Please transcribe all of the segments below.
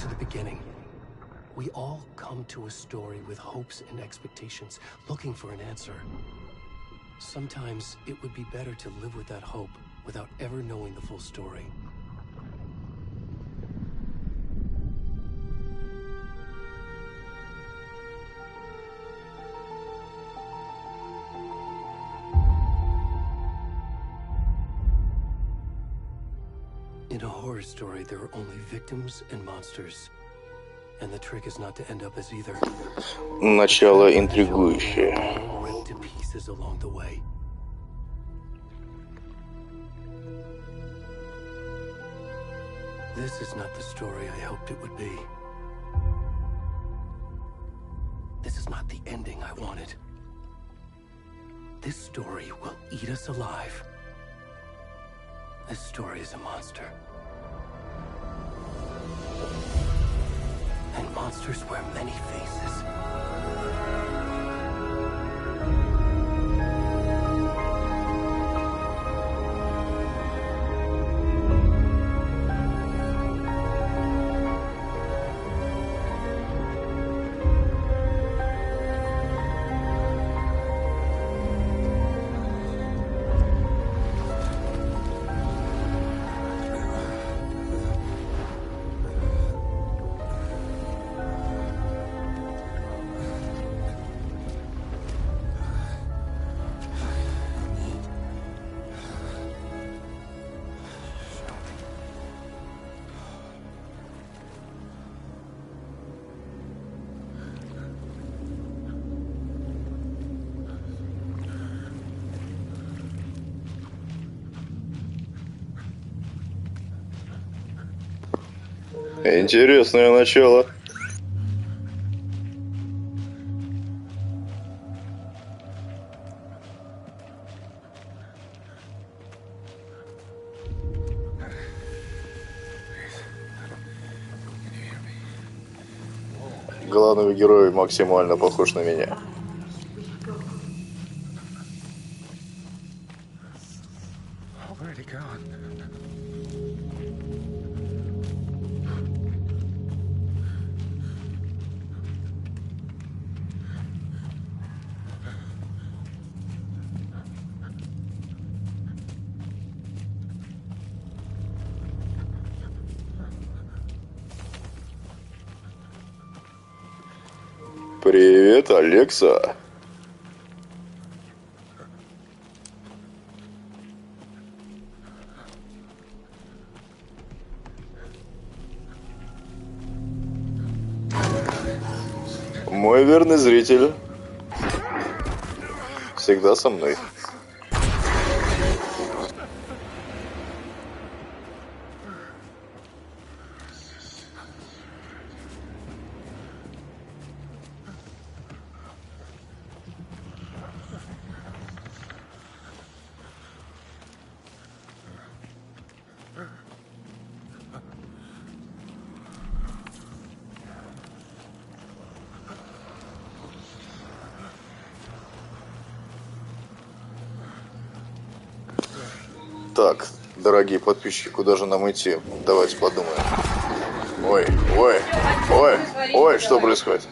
to the beginning. We all come to a story with hopes and expectations, looking for an answer. Sometimes it would be better to live with that hope without ever knowing the full story. In a horror story, there are only victims and monsters. And the trick is not to end up as either. Начало интригующее. All ripped to pieces along the way. This is not the story I hoped it would be. This is not the ending I wanted. This story will eat us alive. This story is a monster. And monsters wear many faces. Интересное начало. Главный герой максимально похож на меня. Привет, Алекса. Мой верный зритель всегда со мной. Так, дорогие подписчики, куда же нам идти? Давайте подумаем. Ой, что происходит?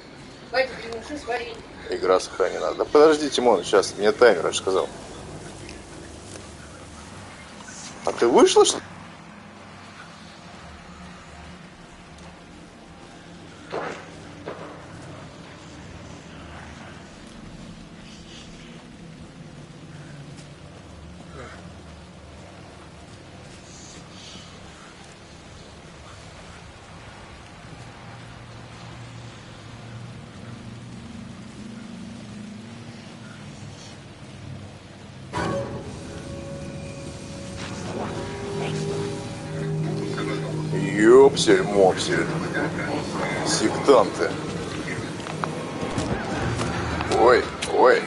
Игра сохранена. Да подожди, Тимон, сейчас мне таймер, я же сказал. А ты вышла, что ли? Ёпсель-мопсель. Сектанты. Ой.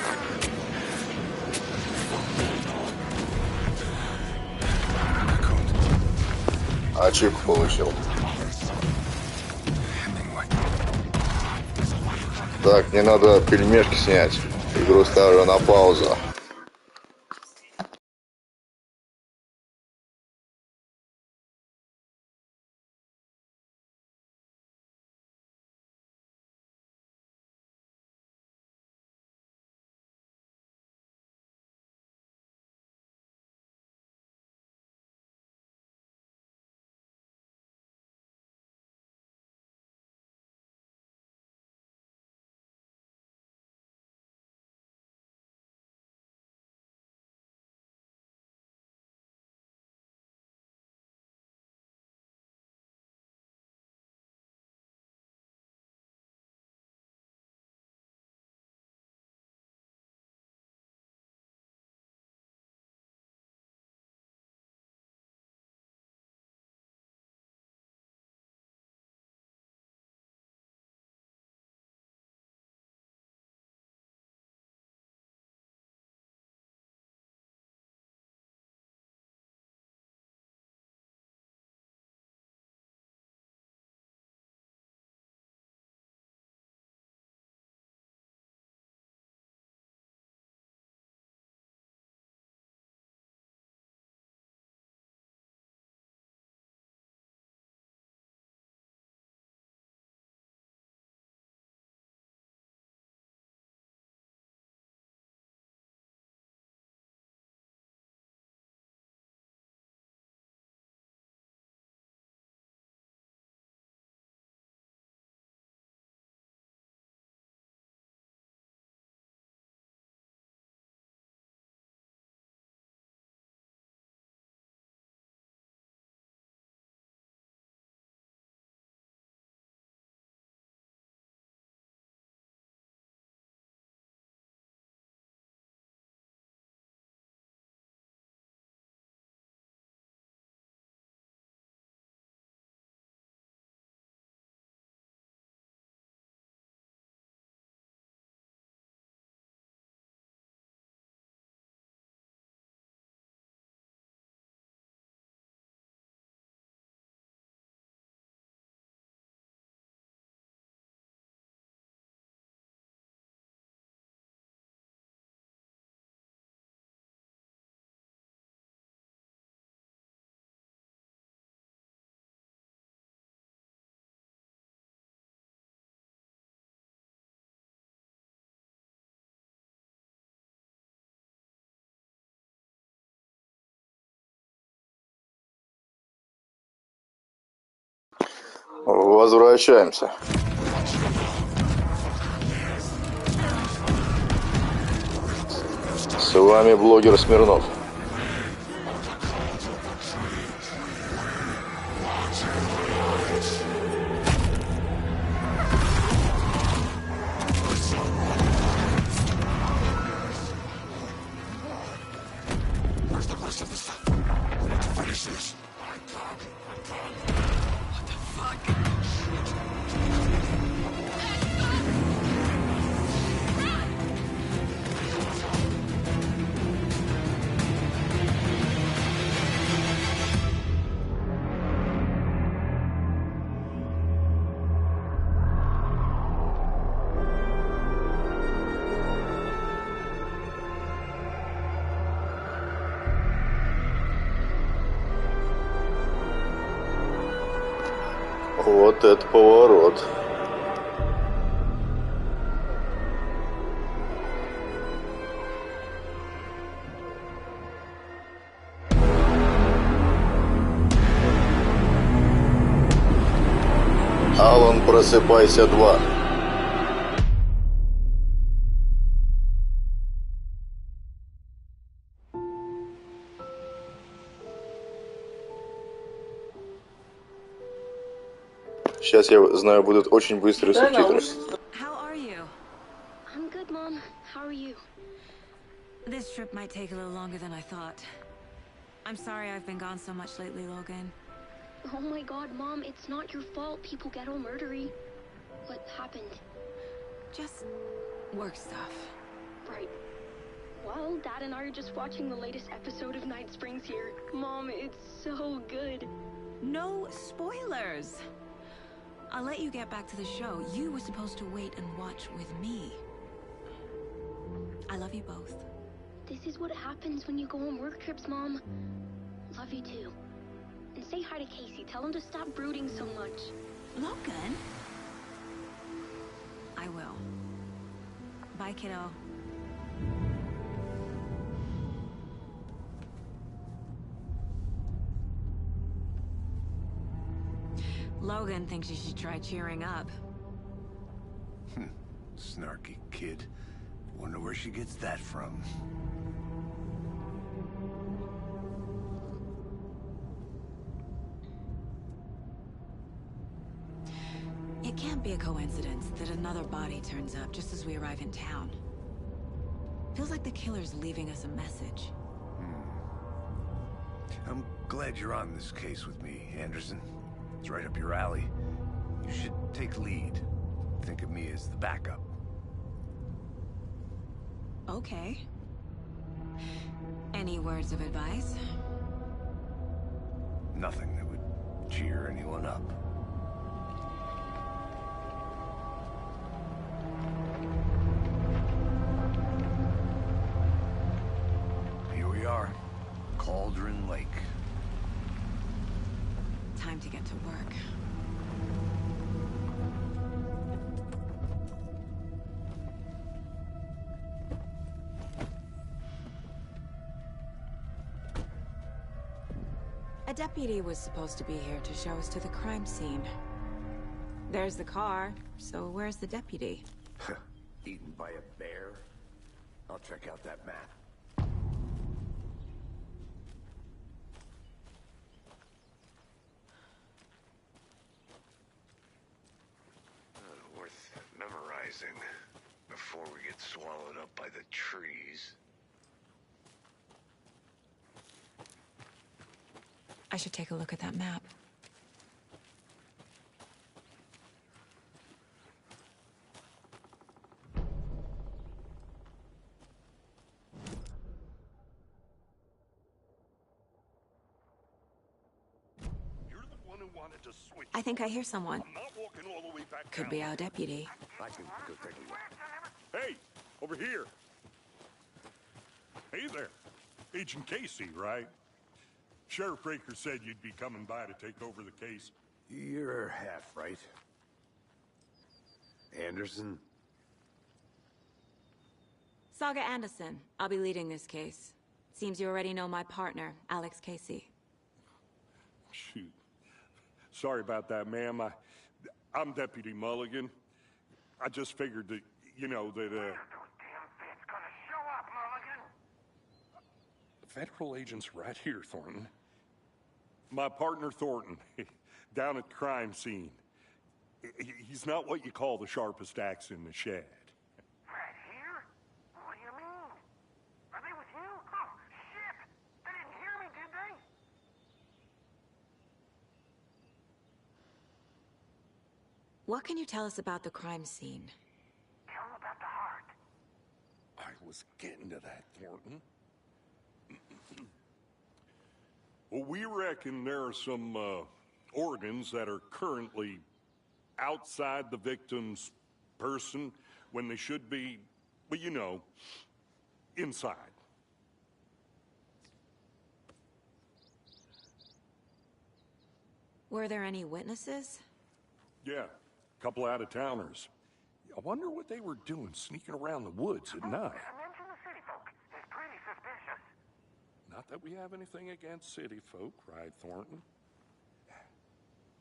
Ачивку получил. Так, мне надо пельмешки снять. Игру ставлю на паузу. Возвращаемся. С вами блогер Смирнов. Вот это поворот. Алан, просыпайся 2. Сейчас, я знаю, будут очень быстрые субтитры. How are you? I'm good, Mom. How are you? This trip might take a little longer than I thought. I'm sorry I've been gone so much lately, Logan. Oh my God, Mom, it's not your fault people get all murdery. What happened? Just work stuff. Right. Well, Dad and I are just watching the latest episode of Night Springs here. Mom, it's so good. No spoilers! I'll let you get back to the show. You were supposed to wait and watch with me. I love you both. This is what happens when you go on work trips, Mom. Love you too. And say hi to Casey. Tell him to stop brooding so much. Logan? I will. Bye, kiddo. Logan thinks you should try cheering up. Snarky kid. Wonder where she gets that from. It can't be a coincidence that another body turns up just as we arrive in town. Feels like the killer's leaving us a message. I'm glad you're on this case with me, Anderson. It's right up your alley. You should take lead. Think of me as the backup. Okay. Any words of advice? Nothing that would cheer anyone up. Here we are. Cauldron Lake. Time to get to work. A deputy was supposed to be here to show us to the crime scene. There's the car, so where's the deputy? Eaten by a bear? I'll check out that map. Worth memorizing before we get swallowed up by the trees. I should take a look at that map. You're the one who wanted to switch. I think I hear someone. I'm not walking all the way back Could down. be our deputy. I can go take a look. Hey, over here. Hey there. Agent Casey, right? Sheriff Breaker said you'd be coming by to take over the case. You're half right. Anderson? Saga Anderson. I'll be leading this case. Seems you already know my partner, Alex Casey. Shoot. Sorry about that, ma'am. I'm Deputy Mulligan. I just figured that, you know, that, Those damn feds gonna show up, Mulligan? Federal agent's right here, Thornton. My partner, Thornton, down at the crime scene. He's not what you call the sharpest axe in the shed. Right here? What do you mean? Are they with you? Oh, shit! They didn't hear me, did they? What can you tell us about the crime scene? Tell them about the heart. I was getting to that, Thornton. Well, we reckon there are some organs that are currently outside the victim's person when they should be, well, you know, inside. Were there any witnesses? Yeah, a couple out-of-towners. I wonder what they were doing sneaking around the woods at night. Mention the city folk. It's pretty suspicious. Not that we have anything against city folk, right, Thornton?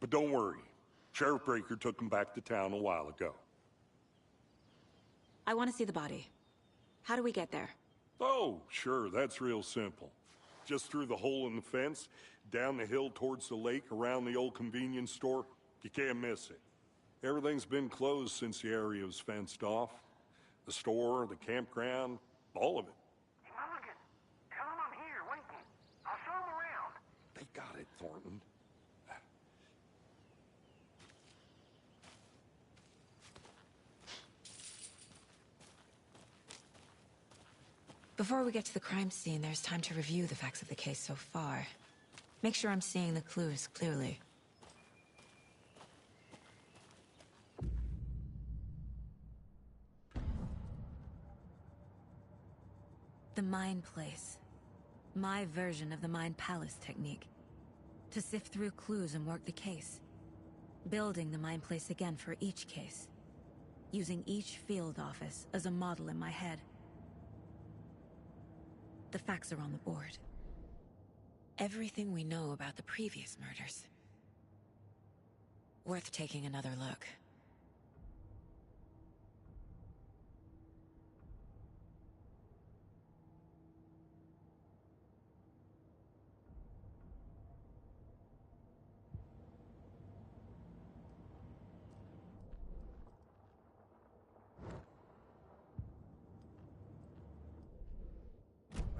But don't worry. Sheriff Breaker took them back to town a while ago. I want to see the body. How do we get there? Oh, sure, that's real simple. Just through the hole in the fence, down the hill towards the lake, around the old convenience store. You can't miss it. Everything's been closed since the area was fenced off. The store, the campground, all of it. Hey, Mulligan, tell them I'm here, waiting. I'll show them around. They got it, Thornton. Before we get to the crime scene, there's time to review the facts of the case so far. Make sure I'm seeing the clues clearly. The Mind Place. My version of the Mind Palace technique. To sift through clues and work the case. Building the Mind Place again for each case. Using each field office as a model in my head. The facts are on the board. Everything we know about the previous murders. Worth taking another look.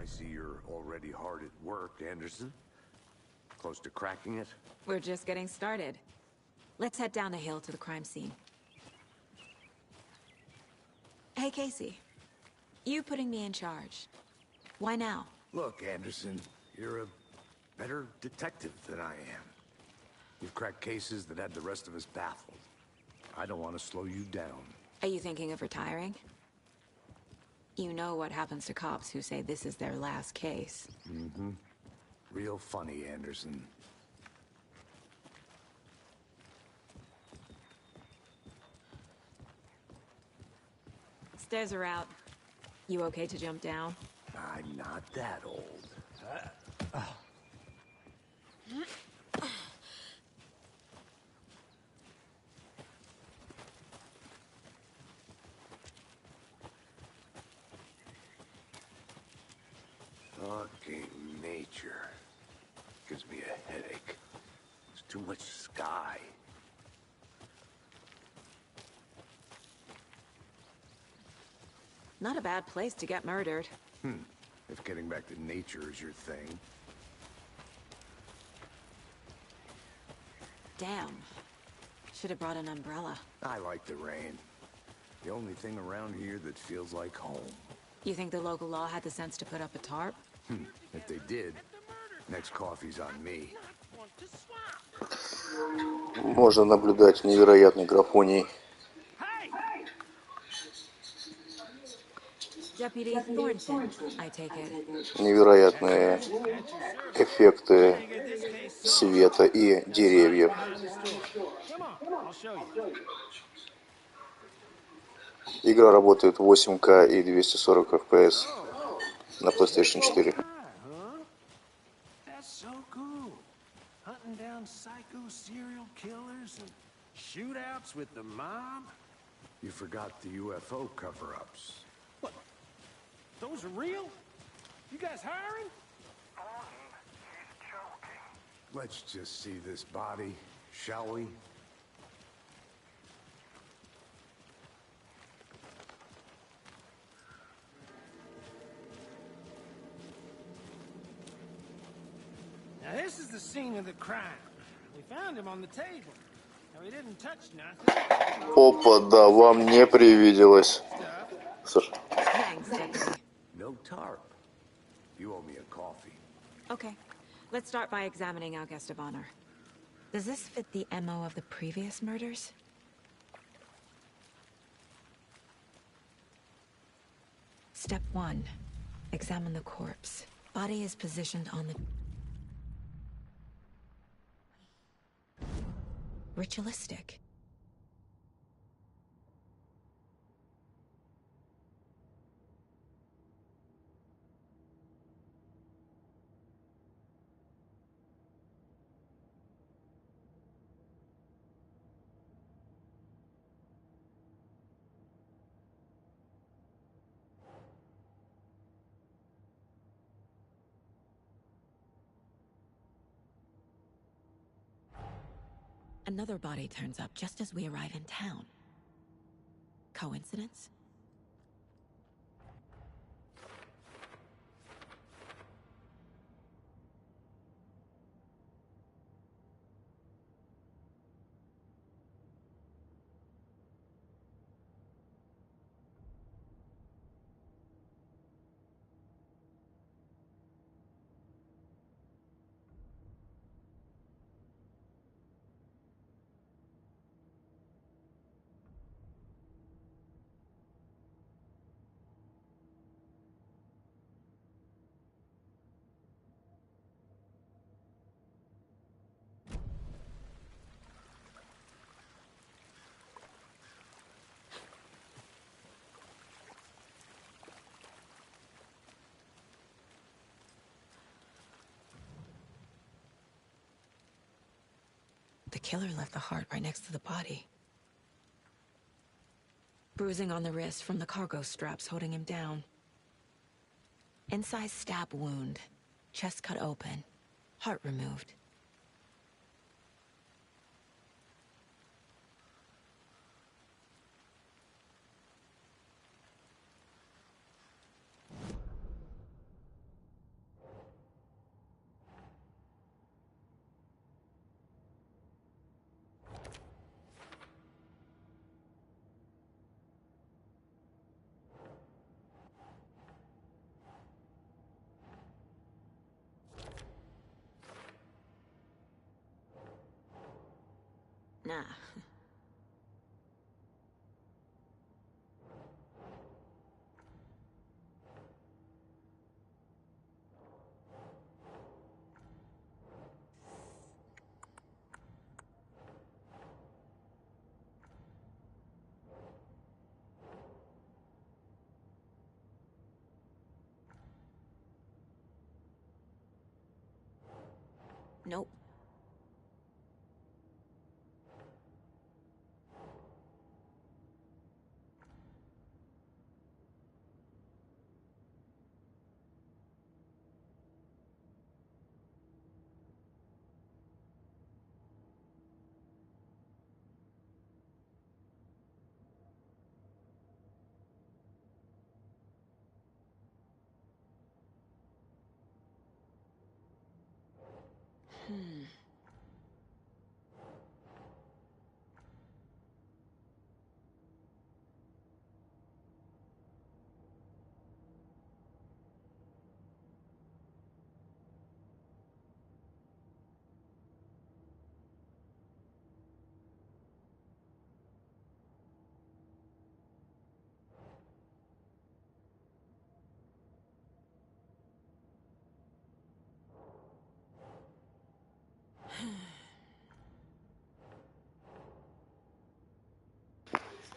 I see you're already hard at work, Anderson. Close to cracking it? We're just getting started. Let's head down the hill to the crime scene. Hey, Casey. You putting me in charge. Why now? Look, Anderson, you're a better detective than I am. You've cracked cases that had the rest of us baffled. I don't want to slow you down. Are you thinking of retiring? You know what happens to cops who say this is their last case. Mm-hmm. Real funny, Anderson. Stairs are out. You okay to jump down? I'm not that old. Fucking nature. Gives me a headache. There's too much sky. Not a bad place to get murdered. If getting back to nature is your thing. Damn. Should have brought an umbrella. I like the rain. The only thing around here that feels like home. You think the local law had the sense to put up a tarp? If they did, next coffee's on me. Можно наблюдать невероятной графонией. Deputy Thornton, I take it. Невероятные эффекты света и деревьев. Игра работает в 8К и 240 FPS на PlayStation 4. hunting down psycho serial killers and shootouts with the mob? You forgot the UFO cover-ups. What? Those are real? You guys hiring? Gordon, he's joking. Let's just see this body, shall we? Now this is the scene of the crime. We found him on the table. Now he didn't touch nothing. Опа, да, вам не привиделось. Слушай. Thanks, Deputy. No tarp. You owe me a coffee. Okay, let's start by examining our guest of honor. Does this fit the MO of the previous murders? Step 1. Examine the corpse. Body is positioned on the... ritualistic. Another body turns up just as we arrive in town. Coincidence? The killer left the heart right next to the body. Bruising on the wrist from the cargo straps holding him down. Incised stab wound. Chest cut open. Heart removed. Nah. Nope.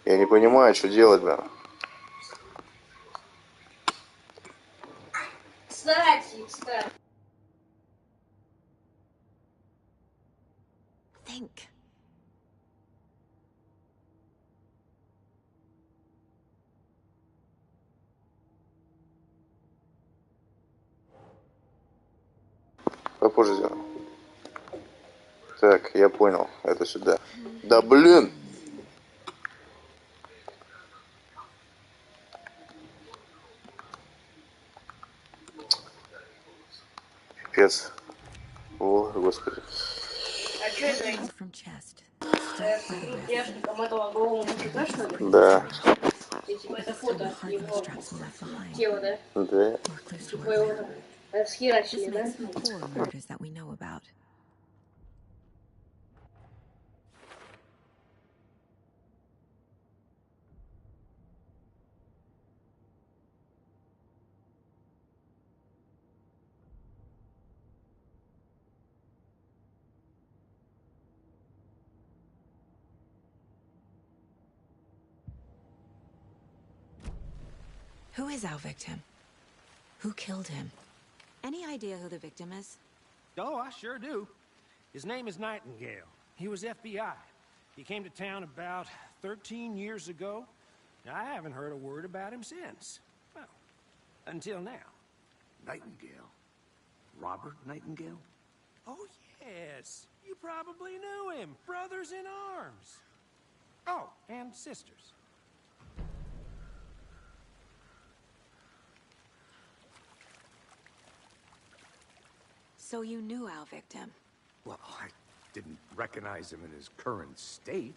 Я не понимаю, что делать, блин. Кстати. Попозже. Так, я понял. Это сюда. Да блин! Пипец. О, господи. А что это? From chest. Stuck by the Я wrist. что, помотала голову мужика, что ли? Да. И типа это Still фото hardware его straps we left behind. тела, да? Да. More clues to Типа work его with. там This схерачили, да? makes 4 murders that we know about. Who is our victim? Who killed him? Any idea who the victim is? Oh, I sure do. His name is Nightingale. He was FBI. He came to town about 13 years ago. I haven't heard a word about him since. Well, until now. Nightingale? Robert Nightingale? Oh, yes. You probably knew him. Brothers in arms. Oh, and sisters. So you knew our victim. Well, I didn't recognize him in his current state.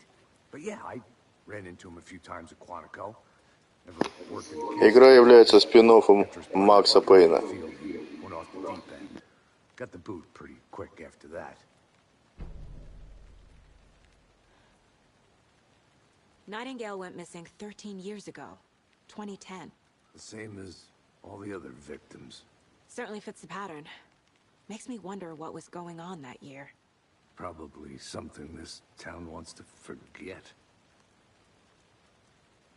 But yeah, I ran into him a few times at Quantico. Never worked in the case. Игра является спин-оффом Макса Пейна. Went off the deep end. Got the boot pretty quick after that. Nightingale went missing 13 years ago. 2010. The same as all the other victims. Certainly fits the pattern. Makes me wonder what was going on that year. Probably something this town wants to forget.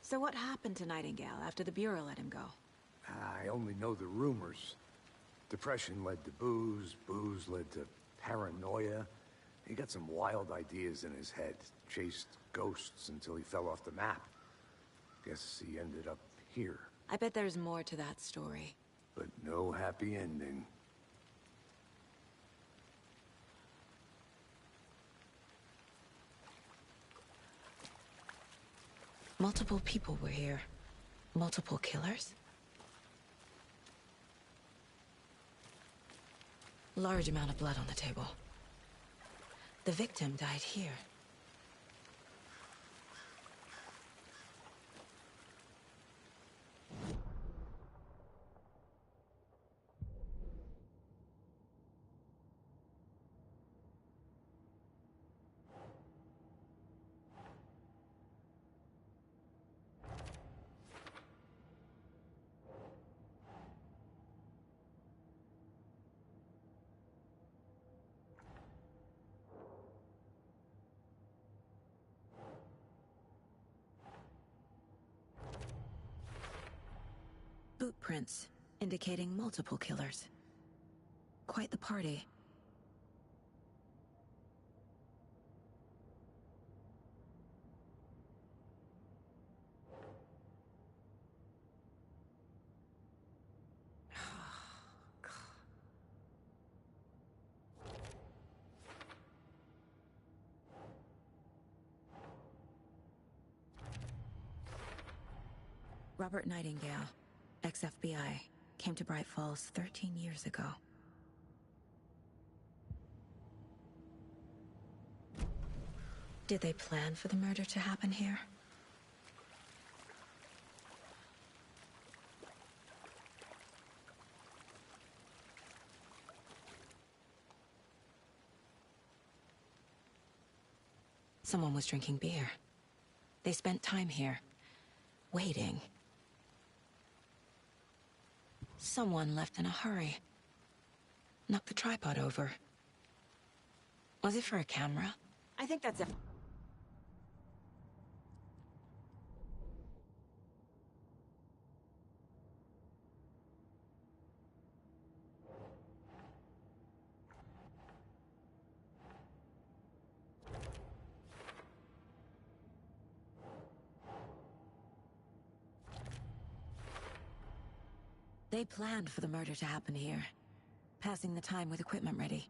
So what happened to Nightingale after the Bureau let him go? I only know the rumors. Depression led to booze, booze led to paranoia. He got some wild ideas in his head, chased ghosts until he fell off the map. Guess he ended up here. I bet there's more to that story. But no happy ending. Multiple people were here. Multiple killers? Large amount of blood on the table. The victim died here. Boot prints, indicating multiple killers. Quite the party. Robert Nightingale, ex-FBI, came to Bright Falls 13 years ago. Did they plan for the murder to happen here? Someone was drinking beer. They spent time here, waiting. Someone left in a hurry. Knocked the tripod over. Was it for a camera? I think that's it. They planned for the murder to happen here. passing the time with equipment ready.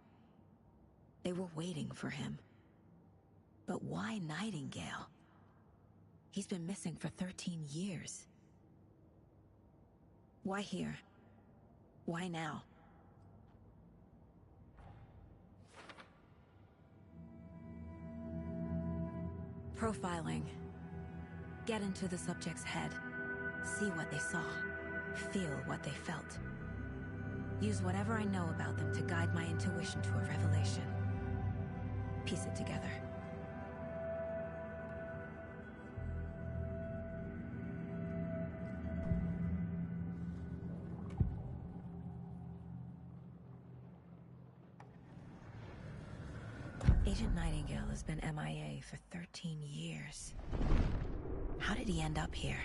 They were waiting for him. But why Nightingale? He's been missing for 13 years. Why here? Why now? Profiling. Get into the subject's head. See what they saw. Feel what they felt. Use whatever I know about them to guide my intuition to a revelation. Piece it together. Agent Nightingale has been MIA for 13 years. How did he end up here?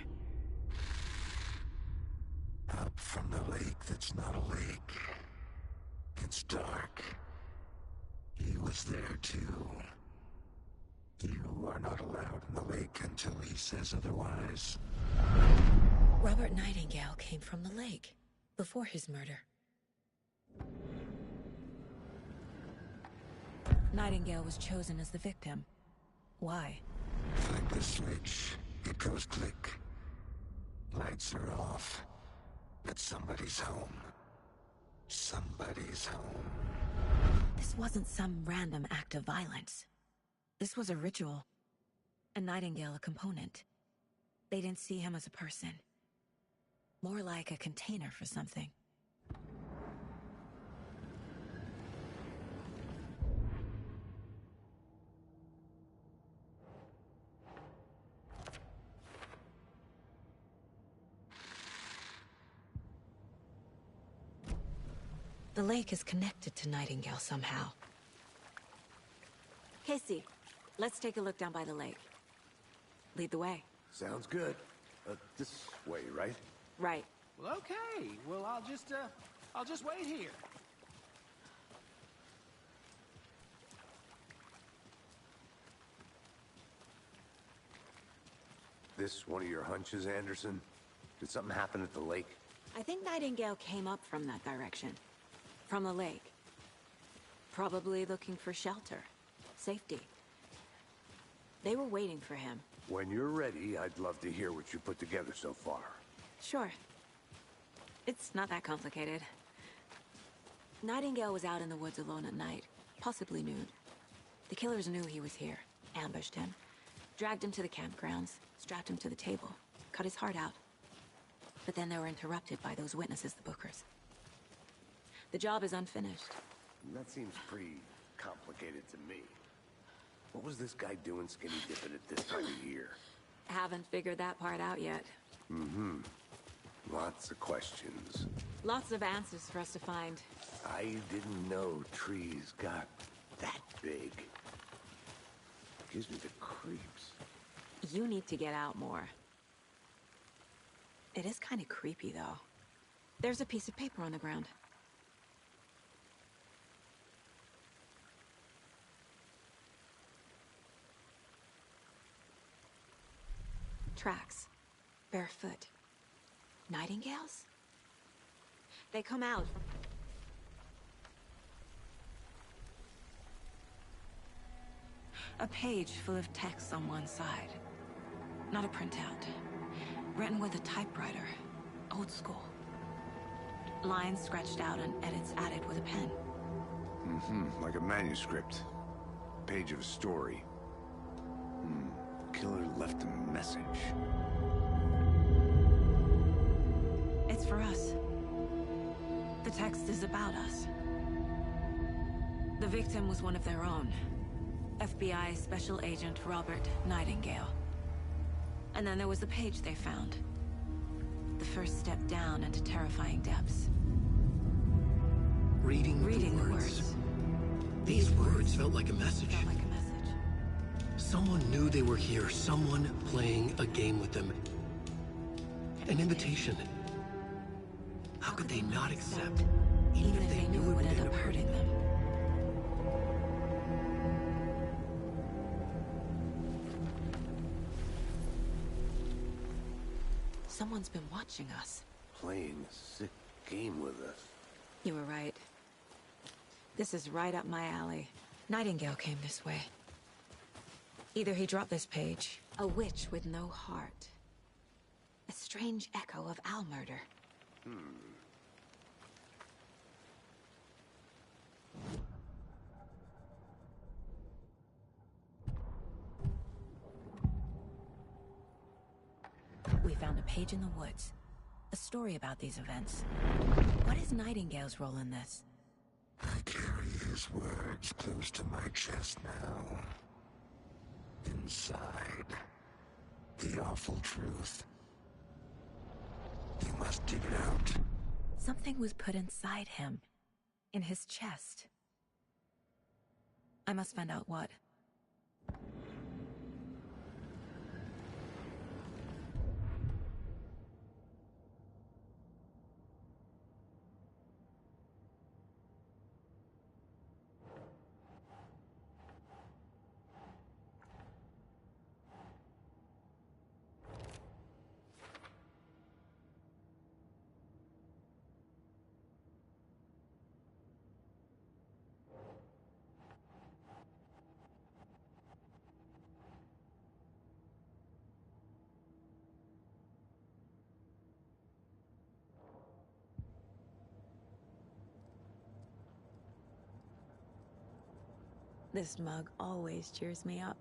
Up from the lake that's not a lake. It's dark. He was there too. You are not allowed in the lake until he says otherwise. Robert Nightingale came from the lake before his murder. Nightingale was chosen as the victim. Why? Flick the switch. It goes click. Lights are off. But somebody's home. Somebody's home. This wasn't some random act of violence. This was a ritual. And Nightingale a component. They didn't see him as a person. More like a container for something. The lake is connected to Nightingale somehow. Casey, let's take a look down by the lake. Lead the way. Sounds good. This way, right? Right. Well, okay. Well, I'll just wait here. This one of your hunches, Anderson? Did something happen at the lake? I think Nightingale came up from that direction. From the lake. Probably looking for shelter. Safety. They were waiting for him. When you're ready, I'd love to hear what you put together so far. Sure. It's not that complicated. Nightingale was out in the woods alone at night, possibly nude. The killers knew he was here, ambushed him, dragged him to the campgrounds, strapped him to the table, cut his heart out. But then they were interrupted by those witnesses, the Bookers. The job is unfinished. That seems pretty complicated to me. What was this guy doing skinny dipping at this time of year? Haven't figured that part out yet. Mm-hmm. Lots of questions. Lots of answers for us to find. I didn't know trees got that big. Gives me the creeps. You need to get out more. It is kind of creepy, though. There's a piece of paper on the ground. Tracks. Barefoot. Nightingales? They come out. A page full of text on one side. Not a printout. Written with a typewriter. Old school. Lines scratched out and edits added with a pen. Mm-hmm. Like a manuscript. Page of a story. Killer left a message. It's for us. The text is about us. The victim was one of their own. FBI Special Agent Robert Nightingale. And then there was the page they found. The first step down into terrifying depths. Reading the words. These words felt like a message. Felt like a message. Someone knew they were here. Someone playing a game with them. An invitation. How could they not accept, even if they knew it would end up hurting them? Someone's been watching us. Playing a sick game with us. You were right. This is right up my alley. Nightingale came this way. Either he dropped this page, a witch with no heart. A strange echo of owl murder. We found a page in the woods. A story about these events. What is Nightingale's role in this? I carry his words close to my chest now. Inside, the awful truth. You must dig it out. Something was put inside him. In his chest. I must find out what. This mug always cheers me up.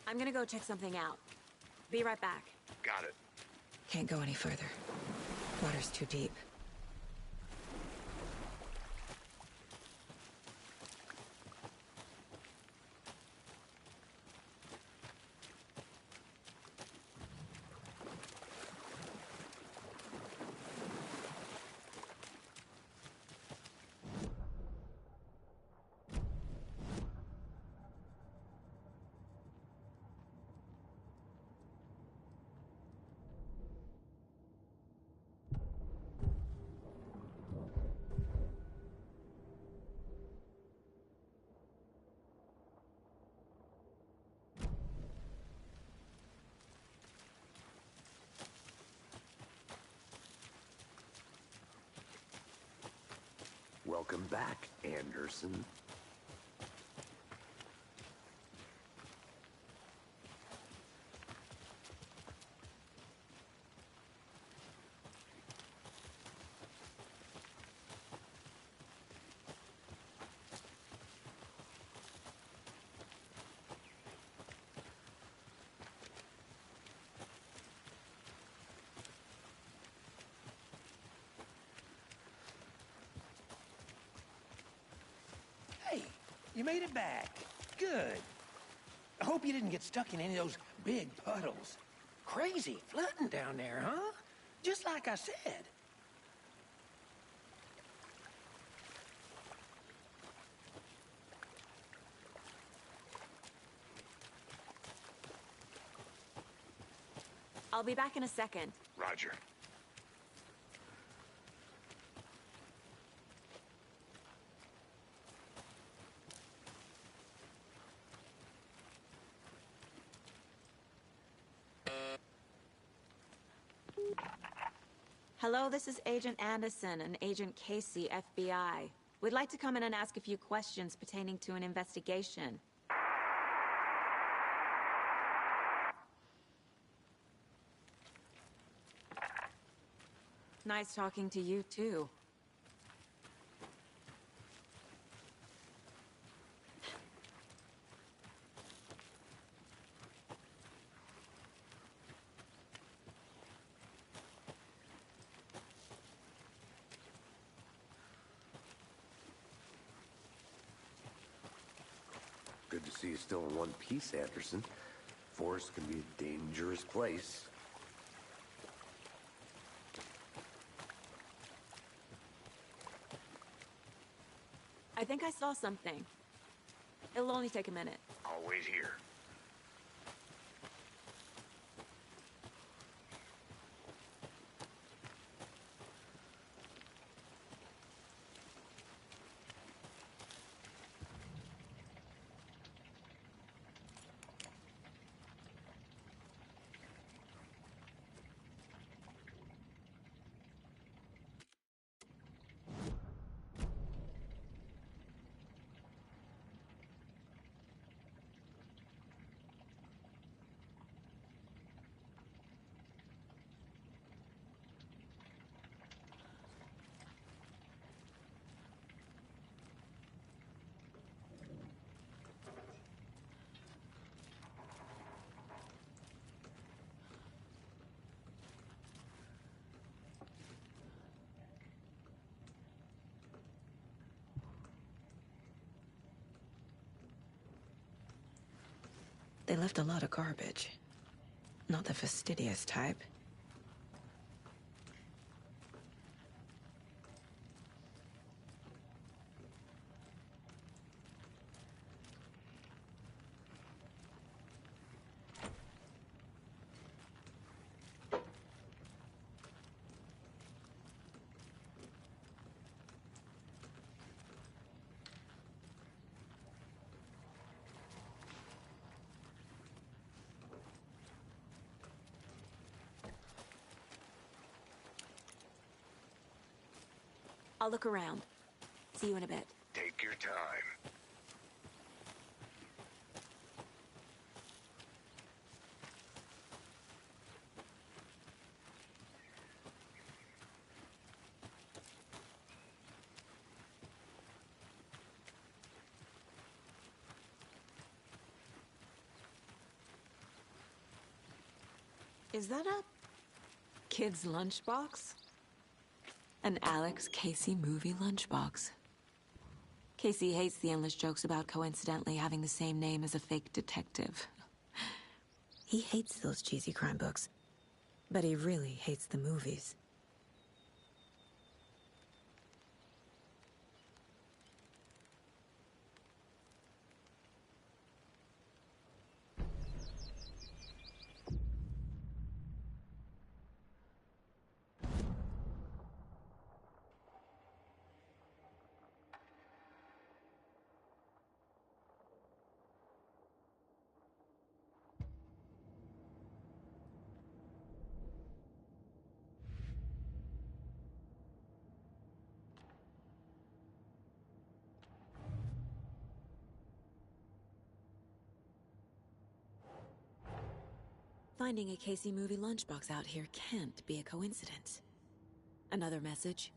I'm gonna go check something out. Be right back. Got it. Can't go any further. Water's too deep. Welcome back, Anderson. Hey, you made it back. Good. I hope you didn't get stuck in any of those big puddles. Crazy flooding down there, huh? Just like I said. I'll be back in a second. Roger. Hello, this is Agent Anderson and Agent Casey, FBI. We'd like to come in and ask a few questions pertaining to an investigation. Nice talking to you, too. Good to see you still in one piece, Anderson. Forest can be a dangerous place. I think I saw something. It'll only take a minute. I'll wait here. They left a lot of garbage. Not the fastidious type. I'll look around. See you in a bit. Take your time. Is that a kid's lunchbox? An Alex Casey movie lunchbox. Casey hates the endless jokes about coincidentally having the same name as a fake detective. He hates those cheesy crime books, but he really hates the movies. Finding a Casey movie lunchbox out here can't be a coincidence. Another message?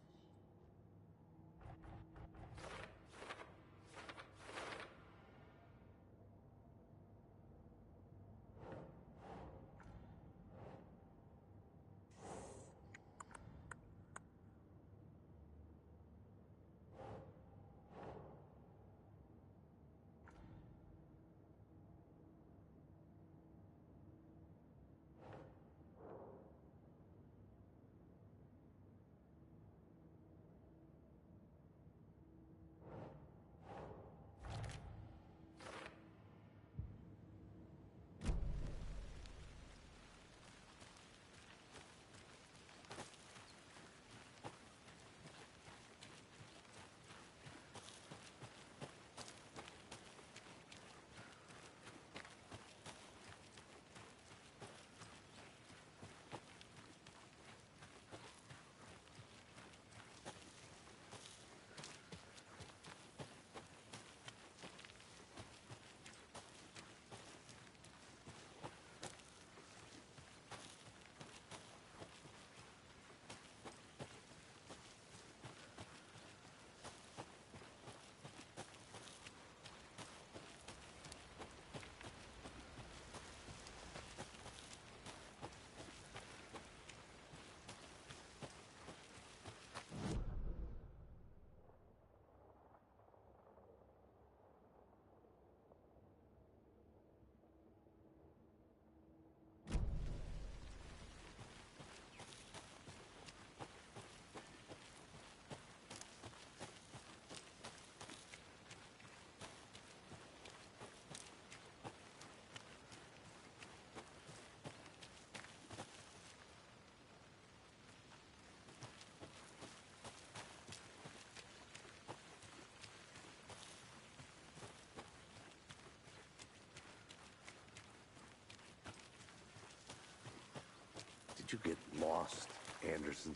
Did you get lost, Anderson?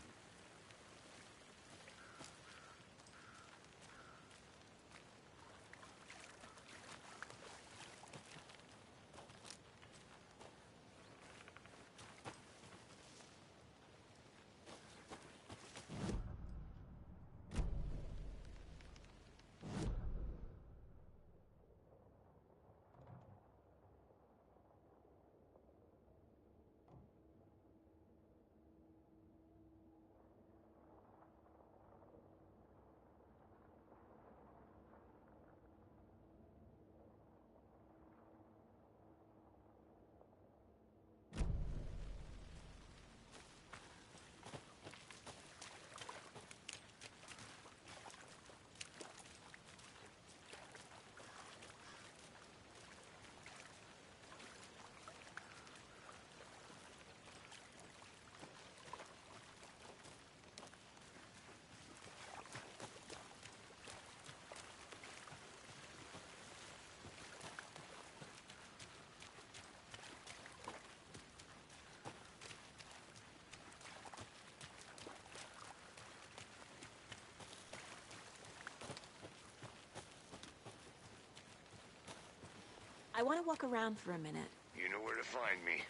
I want to walk around for a minute. You know where to find me.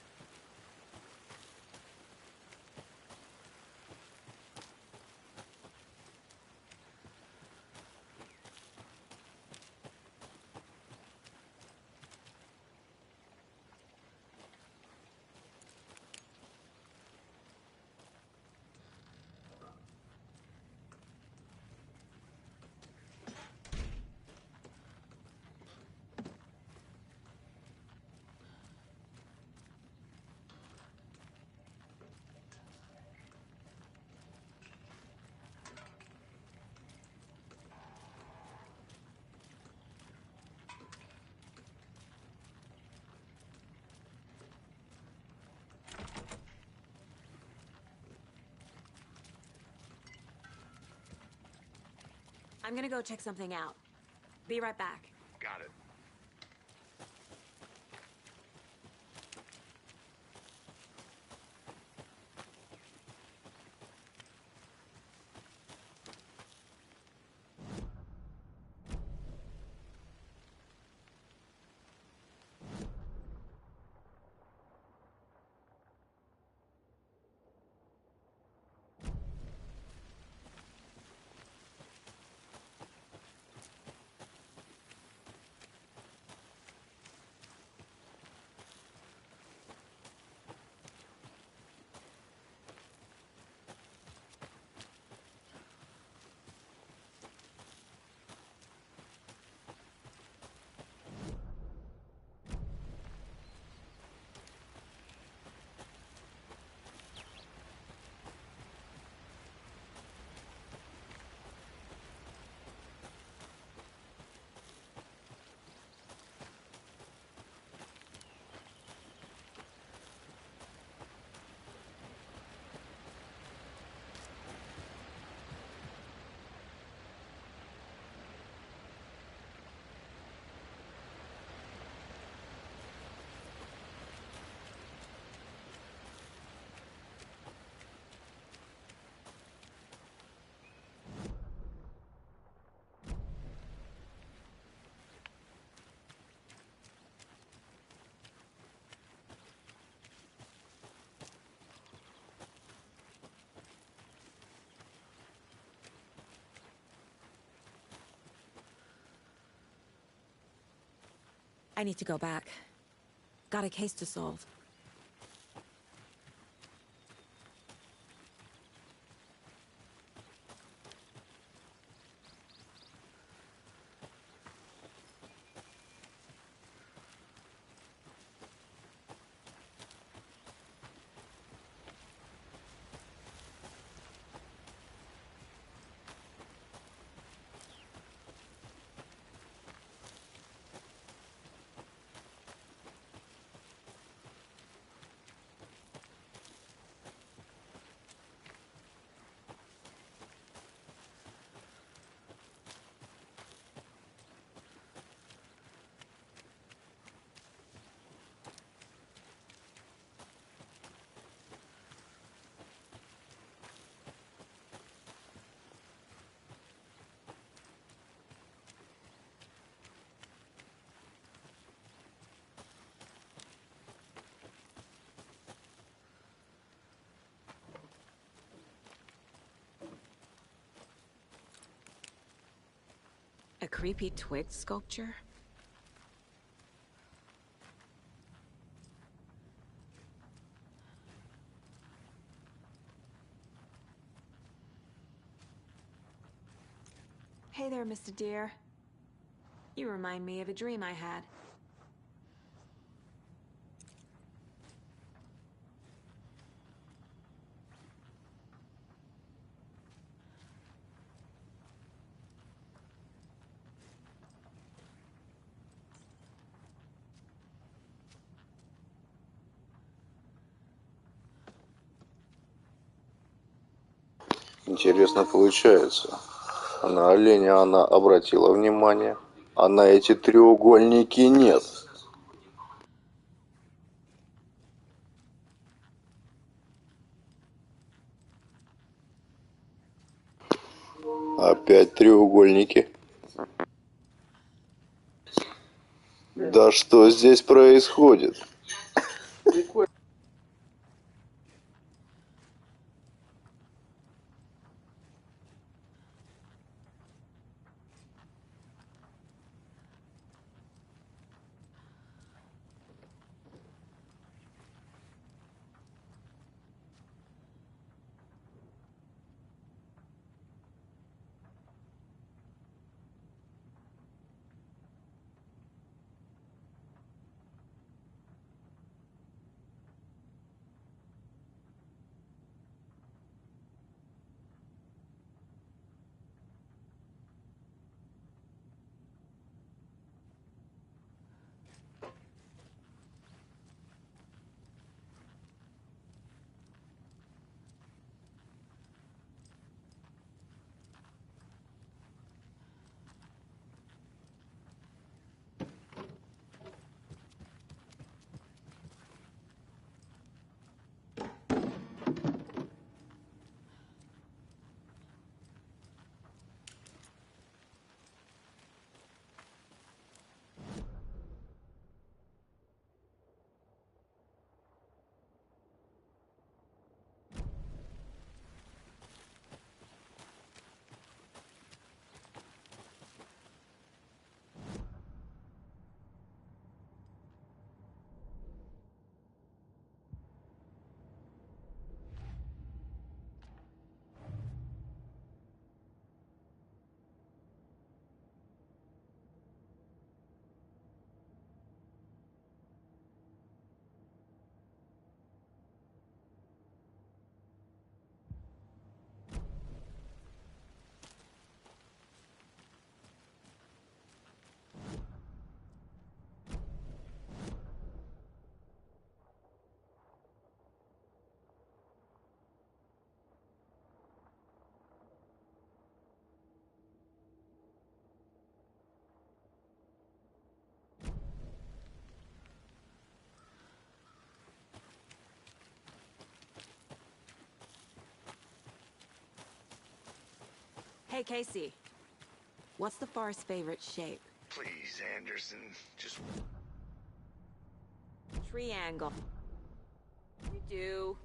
I'm gonna go check something out. Be right back. Got it. I need to go back. Got a case to solve. A creepy twig sculpture? Hey there, Mr. Deer. You remind me of a dream I had. Интересно получается. На оленя она обратила внимание, а на эти треугольники нет. Опять треугольники. Да Да что здесь происходит? Прикольно. Hey, Casey. What's the far's favorite shape? Please, Anderson, just... Triangle. We do.